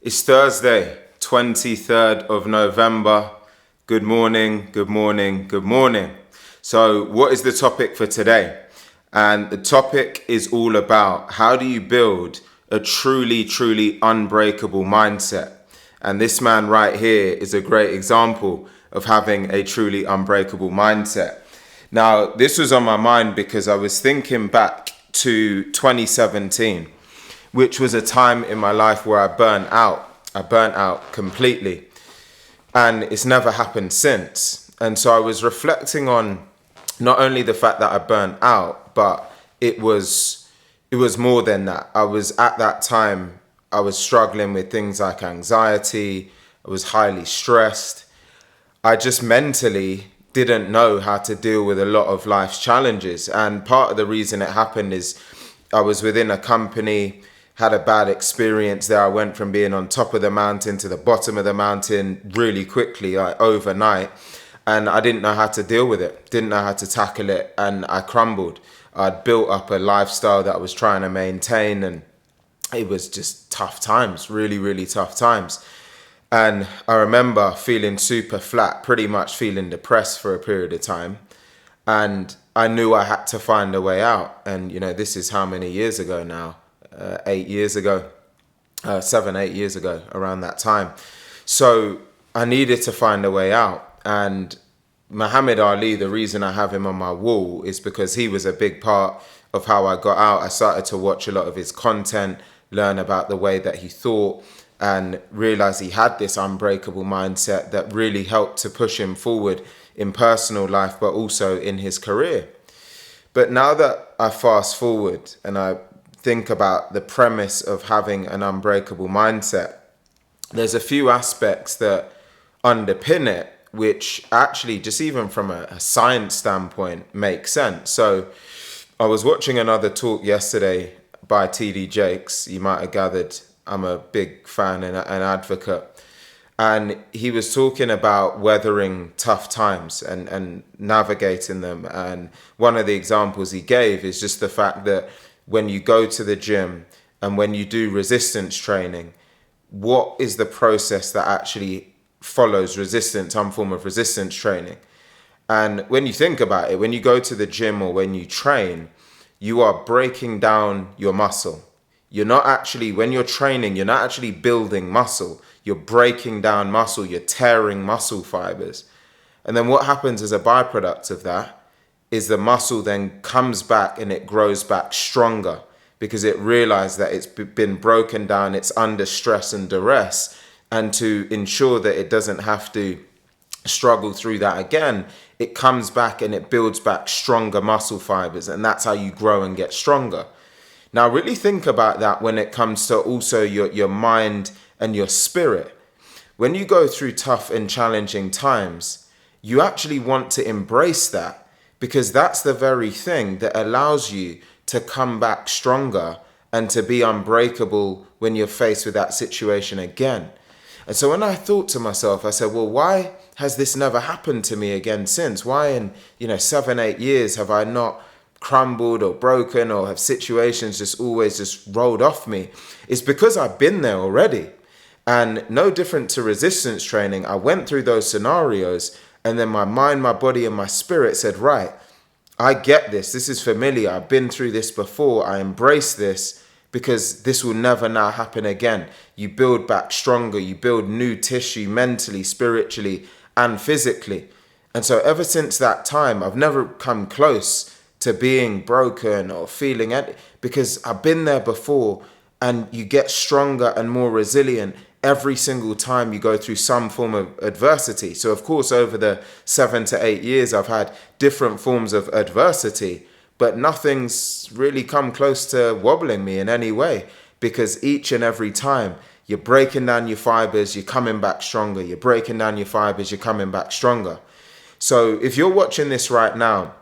It's Thursday, 23rd of November. Good morning, good morning, good morning. So, what is the topic for today? And the topic is all about how do you build a truly unbreakable mindset? And this man right here is a great example of having a truly unbreakable mindset. Now, this was on my mind because I was thinking back to 2017, which was a time in my life where I burnt out. I burnt out completely. And it's never happened since. And so I was reflecting on not only the fact that I burnt out, but it was more than that. I was at that time, I was struggling with things like anxiety. I was highly stressed. I just mentally didn't know how to deal with a lot of life's challenges. And part of the reason it happened is I was within a company, had a bad experience there. I went from being on top of the mountain to the bottom of the mountain really quickly, like overnight. And I didn't know how to deal with it, didn't know how to tackle it, and I crumbled. I'd built up a lifestyle that I was trying to maintain, and it was just tough times, really tough times. And I remember feeling super flat, pretty much feeling depressed for a period of time. And I knew I had to find a way out. And, this is how many years ago now? 8 years ago, 7, 8 years ago, around that time. So I needed to find a way out. And Muhammad Ali, the reason I have him on my wall is because he was a big part of how I got out. I started to watch a lot of his content, learn about the way that he thought, and realize he had this unbreakable mindset that really helped to push him forward in personal life, but also in his career. But now that I fast forward and I think about the premise of having an unbreakable mindset, there's a few aspects that underpin it, which actually, just even from a science standpoint, make sense. So I was watching another talk yesterday by TD Jakes. You might have gathered I'm a big fan and an advocate. And he was talking about weathering tough times and navigating them. And one of the examples he gave is just the fact that when you go to the gym and when you do resistance training, what is the process that actually follows resistance, some form of resistance training? And when you think about it, when you go to the gym or when you train, you are breaking down your muscle. You're not actually, when you're training, you're not actually building muscle. You're breaking down muscle. You're tearing muscle fibers. And then what happens as a byproduct of that is the muscle then comes back and it grows back stronger because it realized that it's been broken down, it's under stress and duress. And to ensure that it doesn't have to struggle through that again, it comes back and it builds back stronger muscle fibers. And that's how you grow and get stronger. Now, really think about that when it comes to also your mind and your spirit. When you go through tough and challenging times, you actually want to embrace that because that's the very thing that allows you to come back stronger and to be unbreakable when you're faced with that situation again. And so when I thought to myself, I said, well, why has this never happened to me again since? Why in, 7, 8 years have I not crumbled or broken or have situations just always just rolled off me? It's because I've been there already. And no different to resistance training, I went through those scenarios and then my mind, my body and my spirit said, right, I get this. This is familiar. I've been through this before. I embrace this because this will never now happen again. You build back stronger. You build new tissue mentally, spiritually and physically. And so ever since that time, I've never come close to being broken or feeling it because I've been there before, and you get stronger and more resilient every single time you go through some form of adversity. So of course, over the 7 to 8 years, I've had different forms of adversity, but nothing's really come close to wobbling me in any way because each and every time you're breaking down your fibers, you're coming back stronger. You're breaking down your fibers, you're coming back stronger. So if you're watching this right now,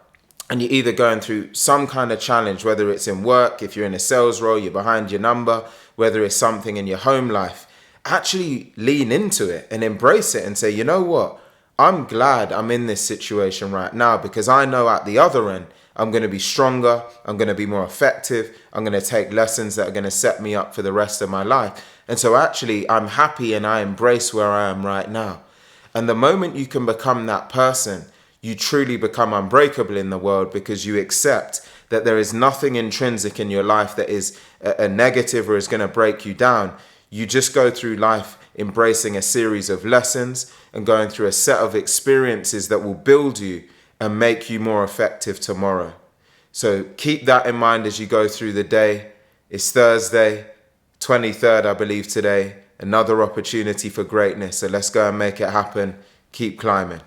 and you're either going through some kind of challenge, whether it's in work, if you're in a sales role, you're behind your number, whether it's something in your home life, actually lean into it and embrace it and say, you know what? I'm glad I'm in this situation right now because I know at the other end, I'm going to be stronger, I'm going to be more effective, I'm going to take lessons that are going to set me up for the rest of my life. And so actually, I'm happy and I embrace where I am right now. And the moment you can become that person, you truly become unbreakable in the world because you accept that there is nothing intrinsic in your life that is a negative or is going to break you down. You just go through life embracing a series of lessons and going through a set of experiences that will build you and make you more effective tomorrow. So keep that in mind as you go through the day. It's Thursday, 23rd, I believe today. Another opportunity for greatness. So let's go and make it happen. Keep climbing.